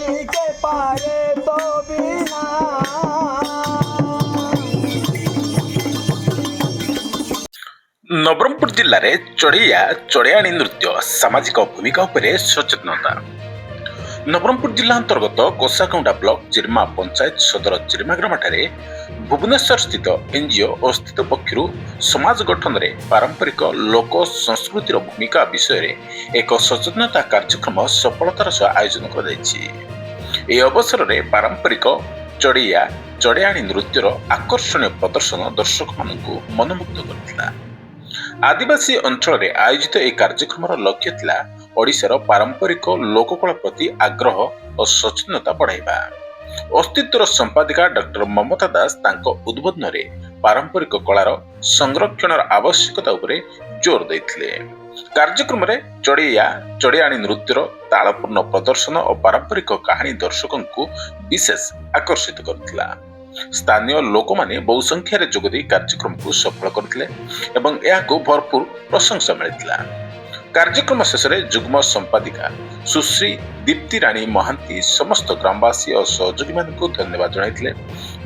के पारे तो बिना। नवरंगपुर जिले में चढ़ियाणी नृत्य सामाजिक भूमिका उपरे सचेतनता। नवरंगपुर जिला अंतर्गत कोसाकुंडा ब्लॉक जिरमा पंचायत सदर जिरमा ग्राम भुवनेश्वर स्थित एनजीओ और स्थित पक्षर समाज गठन में पारंपरिक लोक संस्कृतिर भूमिका विषय में एक सचेतनता कार्यक्रम सफलतार सह आयोजन कर अवसर में पारंपरिक चढ़ियाणी नृत्यर आकर्षणीय प्रदर्शन दर्शक मानू मनमुग्ध करथिला। आदिवासी अंचल में आयोजित एक कार्यक्रम लक्ष्य थिला ओडिशार पारंपरिक लोककला प्रति आग्रह और सचेतनता बढ़ाइबा। अस्तित्वर संपादिका डॉक्टर ममता दास तांको उद्बोधन में पारंपरिक कलार संरक्षण आवश्यकता उपरे जोर देथिले। कार्यक्रम में चढ़ियाणी नृत्यर तालपूर्ण प्रदर्शन और पारंपरिक कहानी दर्शकों को विशेष आकर्षित करथिला। स्थानीय लोक माने बहु संख्यार जोगदी कार्यक्रम को सफल करथिले एवं याको भरपूर प्रशंसा मिलिथिला। कार्यक्रम शेष में जुग्म संपादिका सुश्री दीप्ति राणी महांती समस्त ग्रामवासी और सहयोगी मानक धन्यवाद जणाइथिले।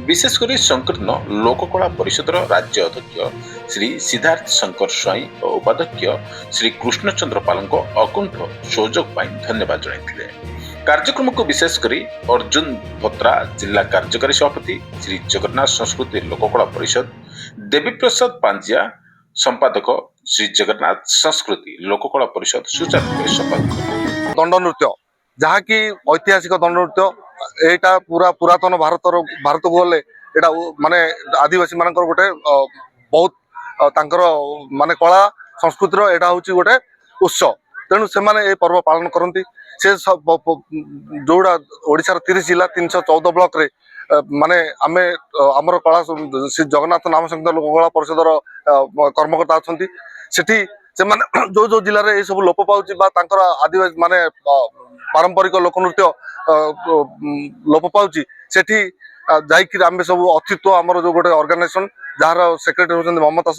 विशेषकर संकीर्ण लोककला परिषद राज्य अध्यक्ष श्री सिद्धार्थ शंकर स्वाई और उपाध्यक्ष श्री कृष्णचंद्र पालको अकुंठ सहयोग पाई धन्यवाद जणाइथिले। कार्यक्रम को विशेषकर अर्जुन भत्रा जिला कार्यकारी सभापति श्री जगन्नाथ संस्कृति लोककला परिषद, देवी प्रसाद पांजिया संपादक श्री जगन्नाथ संस्कृति लोककला परिषद सुचारू संपादक। दंड नृत्य जहाँ की ऐतिहासिक दंड नृत्य एटा पूरा पुरातन भारत को गले एटा माने आदिवासी मानकर गोटे बहुत तांकर माने कला संस्कृतिर एटा होची गोटे उत्सव। तेणु से माने ए पर्व पालन करती से जोड़ा ओडिशार 30 जिला 314 ब्लॉक रे माने आमे आमर कला श्री जगन्नाथ नाम संगीत लोककला परिषदर कर्मकर्ता अच्छा सेठी से माने जो जिले में सब लोप पाउची बा तांकर आदिवासी माने पारंपरिक लोकनृत्य लोप पाउची सेठी जाइकि आमे सब अतित्व आमर जो गोटे ऑर्गेनाइजेशन जार सेक्रेटरी होचंदी ममता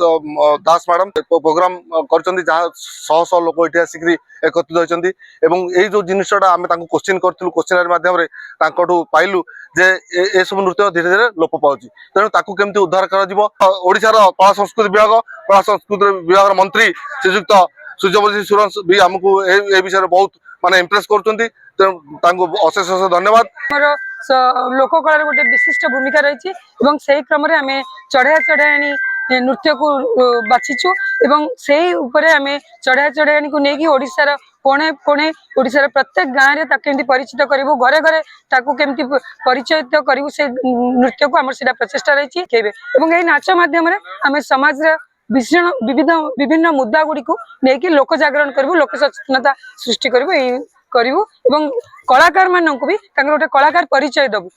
दास मैडम प्रोग्राम करचंदी जहाँ शह शह लोक एठी आसिकरी एकत्रित होचंदी एवं ए जो जिनिसटा आमे तांको क्वेश्चन करथिलु क्वेश्चनर माध्यम रे तांकोठु पाइलु जे ए सब नृत्य धीरे धीरे लोप पाउची। तेणु ताकू केमती उद्धार करा जिवो ओडिशार कला संस्कृति विभाग मंत्री श्रीयुक्त सूर्यवंशी सुरंश भी आमको ए विषय बहुत माने इम्प्रेस करचंदी। तेणु अशेष अशेष धन्यवाद। लोककलार गोटे विशिष्ट भूमिका रही से क्रम आम चढ़ियाणी नृत्य को बाछीचु एवं से आम चढ़ियाणी को लेकिन ओडिशार कोणे कोणे ओडिशार प्रत्येक गाँव में केमती परिचित करूँ घरे घरे केमती परिचित करूँ से नृत्य को आम से प्रचेषा रही यही नाच मध्यम आम समाज विभिन्न मुद्दा गुड़ी को लेकिन लोक जागरण करूँ लोक सचेतनता सृष्टि करूँ कलाकार मानक भी गोटे कलाकार परिचय दबु।